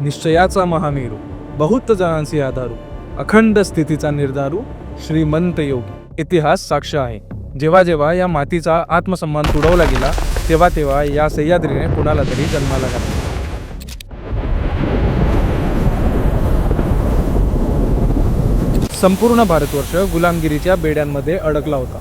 निश्चयाचा महामेरू, बहुत जणांचे आधारू, अखंड स्थितीचा निर्धारू, श्रीमंत योगी. इतिहास साक्ष आहे. जेव्हा जेव्हा या मातीचा आत्मसन्मान तुडवला गेला, तेव्हा तेव्हा या सह्याद्रीने कुणाला तरी जन्माला घातला. संपूर्ण भारतवर्ष गुलामगिरीच्या बेड्यांमध्ये अडकला होता.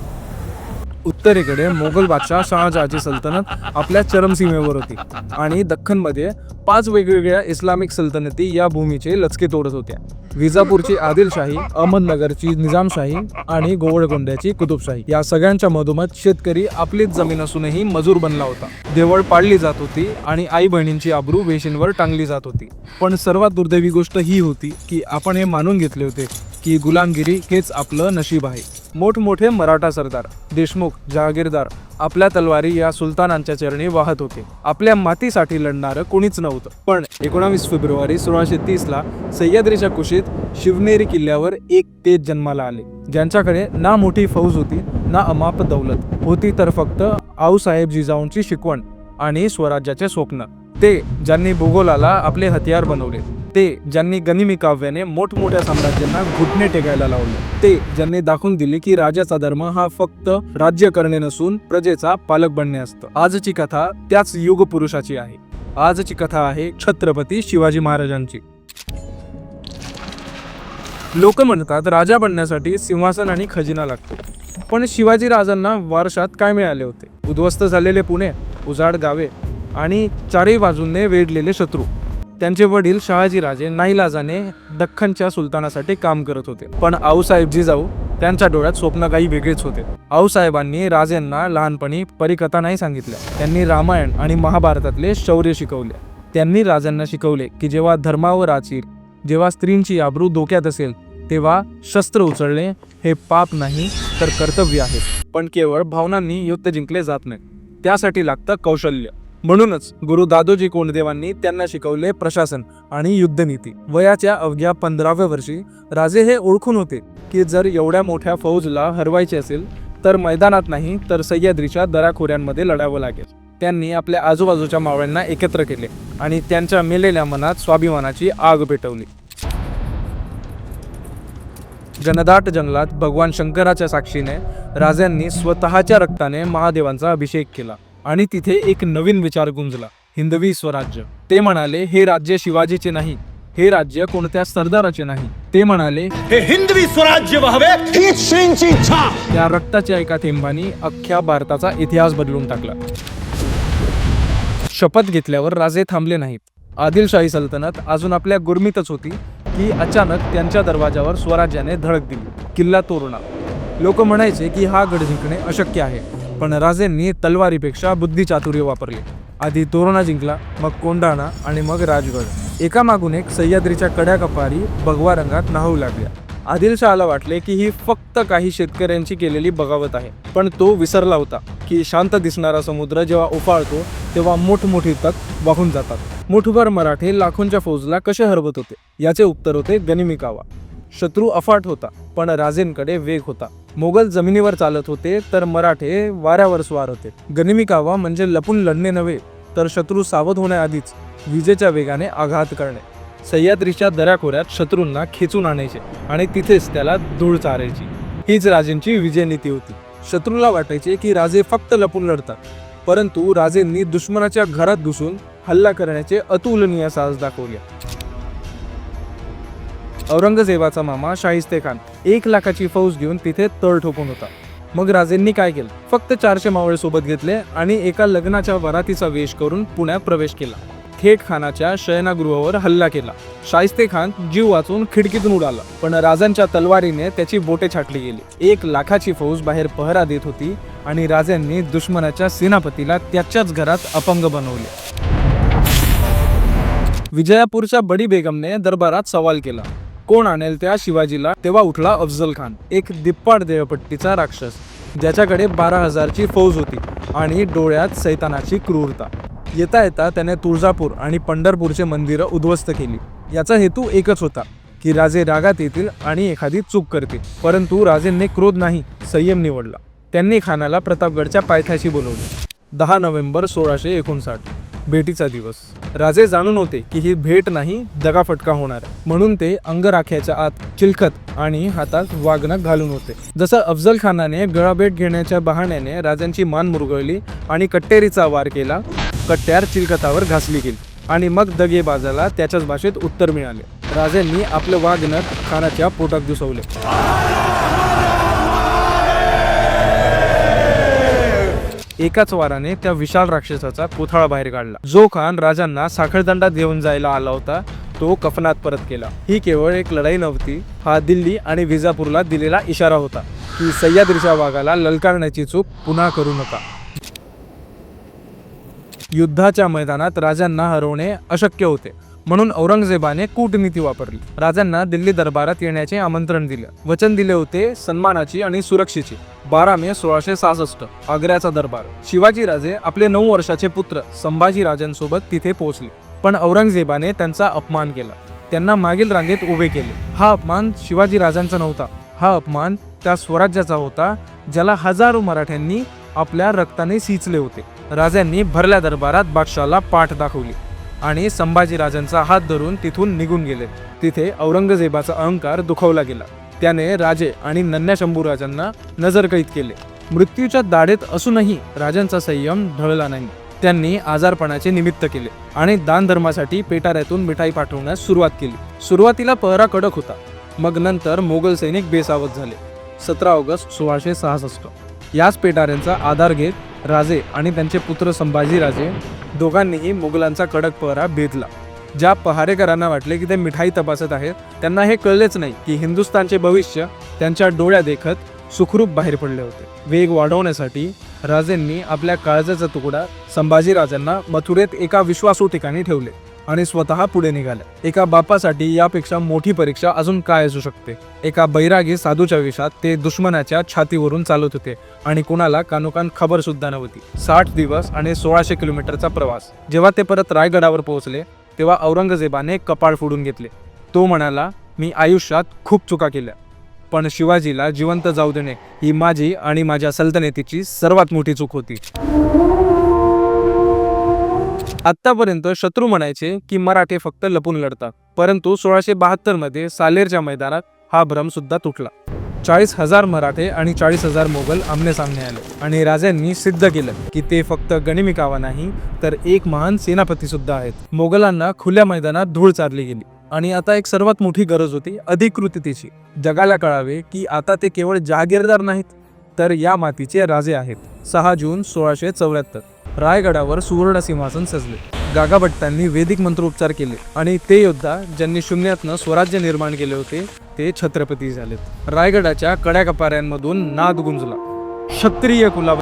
उत्तरेकडे मोगल बादशाह शहाजहाची सल्तनत आपल्या चरमसीमेवर होती आणि दख्खनमध्ये 5 वेगवेगळ्या इस्लामिक सल्तनती या भूमीचे लचके तोडत होत्या. विजापूरची आदिलशाही, अहमदनगरची निजामशाही आणि गोवळकोंड्याची कुतुबशाही या सगळ्यांच्या मधोमध शेतकरी आपलीच जमीन असूनही मजूर बनला होता. देवळ पाडली जात होती आणि आई बहिणींची आबरू वेशींवर टांगली जात होती. पण सर्वात दुर्दैवी गोष्ट ही होती की आपण हे मानून घेतले होते की गुलामगिरी हेच आपलं नशीब आहे. मोठमोठे मराठा सरदार, देशमुख, जहागीरदार आपल्या तलवारी या सुलतानांच्या चरणी वाहत होते. आपल्या मातीसाठी लढणारं कोणीच नव्हतं. पण 19 फेब्रुवारी 1630 सह्याद्रीच्या कुशीत शिवनेरी किल्ल्यावर एक तेज जन्माला आले, ज्यांच्याकडे ना मोठी फौज होती ना अमाप दौलत होती, तर फक्त आऊसाहेब जिजाऊंची शिकवण आणि स्वराज्याचे स्वप्न. ते ज्यांनी भूगोलाला आपले हतियार बनवले, ते ज्यांनी गनिमी काव्याने मोठमोठ्या साम्राज्यांना घुटणे टेकायला लावले, ते ज्यांनी दाखवून दिले की राजाचा धर्म हा फक्त राज्य करणे नसून प्रजेचा पालक बनणे असतं. आजची कथा त्याच युग पुरुषाची आहे. आजची कथा आहे छत्रपती शिवाजी महाराजांची. लोक म्हणतात राजा बनण्यासाठी सिंहासन आणि खजिना लागतो, पण शिवाजी राजांना वारशात काय मिळाले होते? उद्ध्वस्त झालेले पुणे, उजाड गावे आणि चारही बाजूंनी वेढलेले शत्रू. त्यांचे वडील शहाजीराजे नाईलाजाने दख्खनच्या सुलतानासाठी काम करत होते. पण आऊसाहेब जिजाऊ त्यांच्या डोळ्यात स्वप्न काही वेगळेच होते. आऊसाहेबांनी राजेंना लहानपणी परिकथा नाही सांगितल्या, त्यांनी रामायण आणि महाभारतातले शौर्य शिकवले. त्यांनी राजांना शिकवले की जेव्हा धर्मावर आचील, जेव्हा स्त्रींची आबरू धोक्यात असेल, तेव्हा शस्त्र उचलणे हे पाप नाही तर कर्तव्य आहे. पण केवळ भावनांनी युद्ध जिंकले जात नाही, त्यासाठी लागतं कौशल्य. म्हणूनच गुरु दादोजी कोंडदेवांनी त्यांना शिकवले प्रशासन आणि युद्धनीती. वयाच्या अवघ्या 15व्या वर्षी राजे हे ओळखून होते की जर एवढ्या मोठ्या फौजला हरवायचे असेल तर मैदानात नाही तर सह्याद्रीच्या दऱ्याखोऱ्यांमध्ये लढावं लागेल. त्यांनी आपल्या आजूबाजूच्या मावळ्यांना एकत्र केले आणि त्यांच्या मेलेल्या मनात स्वाभिमानाची आग पेटवली. घनदाट जंगलात भगवान शंकराच्या साक्षीने राजांनी स्वतःच्या रक्ताने महादेवांचा अभिषेक केला आणि तिथे एक नवीन विचार गुंजला, हिंदवी स्वराज्य. ते म्हणाले हे राज्य शिवाजीचे नाही, हे राज्य कोणत्या सरदाराचे नाही. ते म्हणाले हे हिंदवी स्वराज्य व्हावे हीच श्रींची इच्छा. त्या रक्ताच्या एका थेंबानी अख्ख्या भारताचा इतिहास बदलून टाकला. शपथ घेतल्यावर राजे थांबले नाहीत. आदिलशाही सल्तनत अजून आपल्या गुरमीतच होती की अचानक त्यांच्या दरवाजावर स्वराज्याने धडक दिली. किल्ला तोरणा. लोक म्हणायचे की हा गड जिंकणे अशक्य आहे, पण राजेंनी तलवारीपेक्षा बुद्धिचातुर्य वापरले. आधी तोरणा जिंकला, मग कोंढाणा आणि मग राजगड. एकामागून एक सह्याद्रीच्या कड्या कपारी भगवा रंगात न्हावू लागल्या. आदिलशहाला वाटले की ही फक्त काही शेतकऱ्यांची केलेली बगावत आहे, पण तो विसरला होता की शांत दिसणारा समुद्र जेव्हा उफाळतो तेव्हा मोठमोठी तट वाहून जातात. मुठभर मराठे लाखोंच्या फौजला कसे हरवत होते? याचे उत्तर होते गनिमी कावा. शत्रू अफाट होता, पण राजेंकडे वेग होता. मोगल जमिनीवर चालत होते तर मराठे वाऱ्यावर स्वार होते. गनिमी कावा म्हणजे लपून लढणे नव्हे, तर शत्रू सावध होण्याआधीच विजेच्या वेगाने आघात करणे. सह्याद्रीच्या दऱ्याखोऱ्यात शत्रूंना खेचून आणायचे आणि तिथेच त्याला धूळ चारायची. हीच राजेंची विजयनीती होती. शत्रूला वाटायचे की राजे फक्त लपून लढतात, परंतु राजेंनी दुश्मनाच्या घरात घुसून हल्ला करण्याचे अतुलनीय साहस दाखवले. औरंगजेबाचा मामा शाहिस्तेखान 1 लाखाची फौज घेऊन तिथे तळ ठोकून होता. मग राजेंनी काय केलं? फक्त 400 मावळे सोबत घेतले आणि एका लग्नाच्या वरातीचा वेश करून पुण्यात प्रवेश केला. थेट खानाच्या शयनागृहावर हल्ला केला. शाहिस्तेखान जीव वाचून खिडकीतून उडाला, पण राजांच्या तलवारीने त्याची बोटे छाटली गेली. 1 लाखाची फौज बाहेर पहरा देत होती आणि राजांनी दुश्मनाच्या सेनापतीला त्याच्याच घरात अपंग बनवले. विजयापूरच्या बडी बेगमने दरबारात सवाल केला, कोण आणेल त्या शिवाजीला? तेव्हा उठला अफजल खान, एक दिप्पाड देहपट्टीचा राक्षस, ज्याच्याकडे 12,000ची फौज होती आणि डोळ्यात सैतानाची क्रूरता. येता येता त्याने तुळजापूर आणि पंढरपूरचे मंदिरं उद्ध्वस्त केली. याचा हेतू एकच होता की राजे रागात येतील आणि एखादी चूक करतील. परंतु राजेंनी क्रोध नाही, संयम निवडला. त्यांनी खानाला प्रतापगडच्या पायथ्याशी बोलवले. 10 नोव्हेंबर 1659. भेटीचा दिवस. राजे जाणून होते की ही भेट नाही, दगाफटका होणार, म्हणून ते अंगराख्याच्या आत चिलखत आणि हातात वाघनख घालून होते. जसं अफजल खानाने गळाभेट घेण्याच्या बहाण्याने राजांची मान मुरगळली आणि कट्टेरीचा वार केला, कट्ट्यार चिलखतावर घासली गेली आणि मग दगेबाजाला त्याच्याच भाषेत उत्तर मिळाले. राजांनी आपलं वाघनख खानाच्या पोटात घुसवले. एकाच वाराने त्या विशाल राक्षसाचा कोथळा बाहेर काढला. जो खान राजांना साखळदंडात घेऊन जायला आला होता तो कफनात परत केला. ही केवळ एक लढाई नव्हती, हा दिल्ली आणि विजापूरला दिलेला इशारा होता की सह्याद्रीच्या वाघाला ललकारण्याची चूक पुन्हा करू नका. युद्धाच्या मैदानात राजांना हरवणे अशक्य होते, म्हणून औरंगजेबाने कूटनीती वापरली. राजांना दिल्ली दरबारात येण्याचे आमंत्रण दिले. वचन दिले होते सन्मानाची आणि सुरक्षेची. 12 मे 1666 आग्र्याचा दरबार. शिवाजी राजे आपले 9 वर्षाचे पुत्र संभाजी राजांसोबत तिथे पोहोचले, पण औरंगजेबाने त्यांचा अपमान केला. त्यांना मागील रांगेत उभे केले. हा अपमान शिवाजी राजांचा नव्हता, हा अपमान त्या स्वराज्याचा होता ज्याला हजारो मराठ्यांनी आपल्या रक्ताने सिंचले होते. राजांनी भरल्या दरबारात बादशाहला पाठ दाखवली आणि संभाजी राजांचा हात धरून तिथून निघून गेले. तिथे औरंगजेबाचा अहंकार दुखावला गेला. त्याने राजे आणि नन्या शंभूराजांना नजरकैद केले. मृत्यूच्या दाढेत असूनही राजांचा संयम ढळला नाही. त्यांनी आजारपणाचे निमित्त केले आणि दानधर्मासाठी पेटाऱ्यातून मिठाई पाठवण्यास सुरुवात केली. सुरुवातीला पहरा कडक होता, मग नंतर मोगल सैनिक बेसावध झाले. 17 ऑगस्ट 1666 याच पेटाऱ्यांचा आधार घेत राजे आणि त्यांचे पुत्र संभाजीराजे दोघांनीही मुघलांचा कडक पहरा भेदला. ज्या पहारेकरांना वाटले की ते मिठाई तपासत आहेत, त्यांना हे कळलेच नाही की हिंदुस्थानचे भविष्य त्यांच्या डोळ्या देखत सुखरूप बाहेर पडले होते. वेग वाढवण्यासाठी राजेंनी आपल्या काळजाचा तुकडा संभाजीराजांना मथुरेत एका विश्वासू ठिकाणी ठेवले आणि स्वतः पुढे निघाले. एका बापासाठी यापेक्षा मोठी परीक्षा अजून काय असू शकते. एका बैरागी साधूच्या वेशात ते दुश्मनाच्या छातीवरून चालत होते आणि कुणाला कानोकान खबर सुद्धा नव्हती. 60 दिवस आणि 1600 किलोमीटरचा प्रवास. जेव्हा ते परत रायगडावर पोहोचले तेव्हा औरंगजेबाने कपाळ फोडून घेतले. तो म्हणाला, मी आयुष्यात खूप चुका केल्या, पण शिवाजीला जिवंत जाऊ देणे ही माझी आणि माझ्या सल्तनतीची सर्वात मोठी चूक होती. आतापर्यंत शत्रू म्हणायचे की मराठे फक्त लपून लढतात, परंतु 1672 मध्ये सालेरच्या मैदानात हा भ्रम सुद्धा तुटला. 40,000 मराठे आणि 40,000 मोगल आमने सामने आले आणि राजांनी सिद्ध केलं की ते फक्त गनिमिकावा नाही तर एक महान सेनापती सुद्धा आहेत. मोगलांना खुल्या मैदानात धूळ चारली गेली आणि आता एक सर्वात मोठी गरज होती अधिकृततेची. जगाला कळावे की आता ते केवळ जहागीरदार नाहीत तर या मातीचे राजे आहेत. 6 जून 1674 रायगडावर सुवर्ण सिंहासन सजले. गागाभट्टांनी वैदिक मंत्रोपचार केले आणि ते योद्धा ज्यांनी शून्यातनं स्वराज्य निर्माण केले होते ते छत्रपती झालेत. रायगडाच्या कड्या कपाऱ्यांमधून नाद गुंजला, क्षत्रिय कुलाव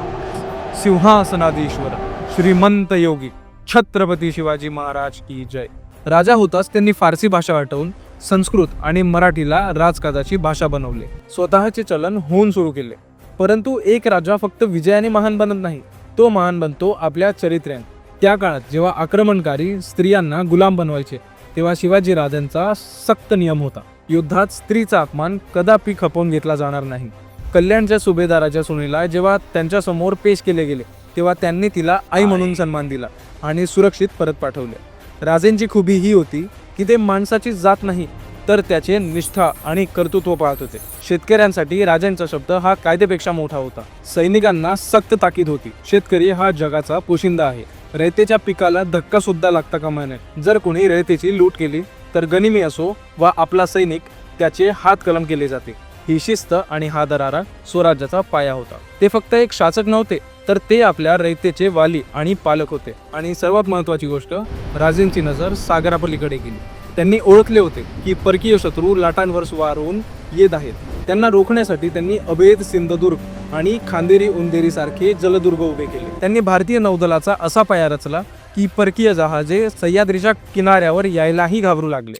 सिंहासनाधीश्वर श्रीमंत योगी छत्रपती शिवाजी महाराज की जय. राजा होताच त्यांनी फारसी भाषा हटवून संस्कृत आणि मराठीला राजकाजाची भाषा बनवले. स्वतःचे चलन होऊन सुरू केले. परंतु एक राजा फक्त विजयाने महान बनत नाही, तो महान बनतो आपल्या चरित्र्याने. त्या काळात जेव्हा आक्रमणकारी स्त्रियांना गुलाम बनवायचे तेव्हा शिवाजी राजांचा सक्त नियम होता. युद्धात स्त्रीचा अपमान कदापि खपवून घेतला जाणार नाही. कल्याणच्या सुभेदाराच्या सुनेला जेव्हा त्यांच्या समोर पेश केले गेले तेव्हा त्यांनी तिला आई म्हणून सन्मान दिला आणि सुरक्षित परत पाठवले. राजेंची खुबी ही होती की ते माणसाची जात नाही तर त्याचे निष्ठा आणि कर्तृत्व पाहत होते. शेतकऱ्यांसाठी राजांचा शब्द हा कायद्यापेक्षा मोठा होता. सैनिकांना सक्त ताकीद होती, शेतकरी हा जगाचा पोशिंदा आहे. रयतेच्या पिकाला धक्का सुद्धा लागता कामा नये. जर कोणी रयतेची लूट केली तर गनिमी असो वा आपला सैनिक त्याचे हात कलम केले जाते. ही शिस्त आणि हा दरारा स्वराज्याचा पाया होता. ते फक्त एक शासक नव्हते तर ते आपल्या रयतेचे वाली आणि पालक होते. आणि सर्वात महत्त्वाची गोष्ट, राजेंची नजर सागरापलीकडे गेली. त्यांनी ओळखले होते की परकीय शत्रू लाटांवर स्वार होऊन येत आहेत. त्यांना रोखण्यासाठी त्यांनी अभेद सिंधुदुर्ग आणि खांदेरी उंदेरी सारखे जलदुर्ग उभे केले. त्यांनी भारतीय नौदलाचा असा पाया रचला की परकीय जहाजे सह्याद्रीच्या किनाऱ्यावर यायलाही घाबरू लागले.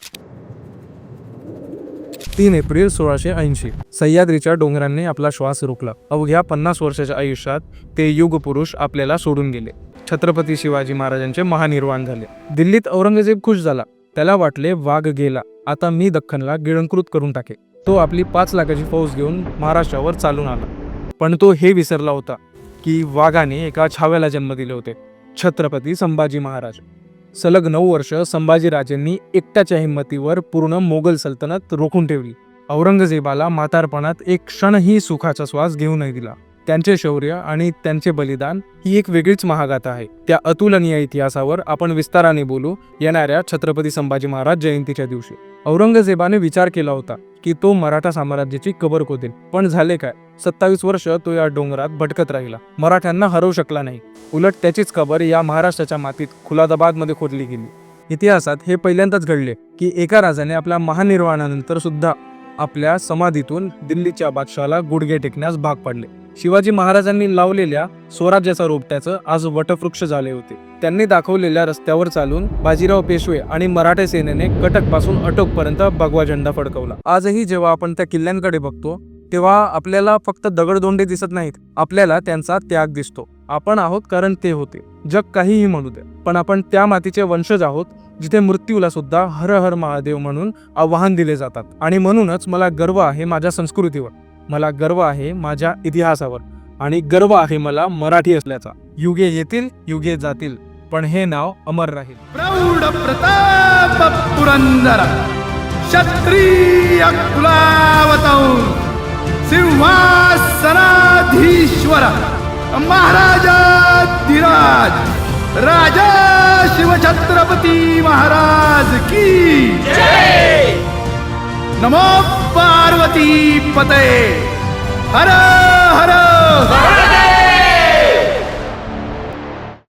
3 एप्रिल 1680 सह्याद्रीच्या डोंगरांनी आपला श्वास रोखला. अवघ्या 50 वर्षाच्या आयुष्यात ते युगपुरुष आपल्याला सोडून गेले. छत्रपती शिवाजी महाराजांचे महानिर्वाण झाले. दिल्लीत औरंगजेब खुश झाला. त्याला वाटले वाघ गेला, आता मी दख्खनला गिळंकृत करून टाके. तो आपली 5 लाखाची फौज घेऊन महाराष्ट्रावर चालून आला. पण तो हे विसरला होता की वाघाने एका छाव्याला जन्म दिले होते. छत्रपती संभाजी महाराज. सलग 9 वर्ष संभाजीराजेंनी एकट्याच्या हिंमतीवर पूर्ण मोगल सल्तनत रोखून ठेवली. औरंगजेबाला म्हातारपणात एक क्षणही सुखाचा श्वास घेऊ नाही दिला. त्यांचे शौर्य आणि त्यांचे बलिदान ही एक वेगळीच महागाथा आहे. त्या अतुलनीय इतिहासावर आपण विस्ताराने बोलू येणाऱ्या छत्रपती संभाजी महाराज जयंतीच्या दिवशी. औरंगजेबाने विचार केला होता की तो मराठा साम्राज्याची कबर खोदेल, पण झाले काय? 27 वर्ष तो या डोंगरात भटकत राहिला, मराठ्यांना हरवू शकला नाही. उलट त्याचीच कबर या महाराष्ट्राच्या मातीत खुलादाबादमध्ये खोदली गेली. इतिहासात हे पहिल्यांदाच घडले की एका राजाने आपल्या महानिर्वाणानंतर सुद्धा आपल्या समाधीतून दिल्लीच्या बादशाहाला गुडघे टेकण्यास भाग पाडले. शिवाजी महाराजांनी लावलेल्या स्वराज्याचा रोपट्याचं आज वटवृक्ष झाले होते. त्यांनी दाखवलेल्या रस्त्यावर चालून बाजीराव पेशवे आणि मराठा सेनेने कटक पासून अटकपर्यंत भगवा झेंडा फडकवला. आजही जेव्हा आपण त्या किल्ल्यांकडे बघतो तेव्हा आपल्याला फक्त दगडधोंडे दिसत नाहीत, आपल्याला त्यांचा त्याग दिसतो. आपण आहोत कारण ते होते. जग काहीही म्हणू दे, पण आपण त्या मातीचे वंशज आहोत जिथे मृत्यूला सुद्धा हर हर महादेव म्हणून आवाहन दिले जातात. आणि म्हणूनच मला गर्व आहे माझ्या संस्कृतीवर, मला गर्व आहे माझ्या इतिहासावर आणि गर्व आहे मला मराठी असल्याचा. युगे येतील युगे जातील, पण हे नाव अमर राहील. प्रौढ प्रताप पुरंदर क्षत्रिय कुलावतौ सिंहासनाधीश्वर महाराजाधिराज राजा शिवछत्रपती महाराज की जय. नमो पार्वती पते. हर हर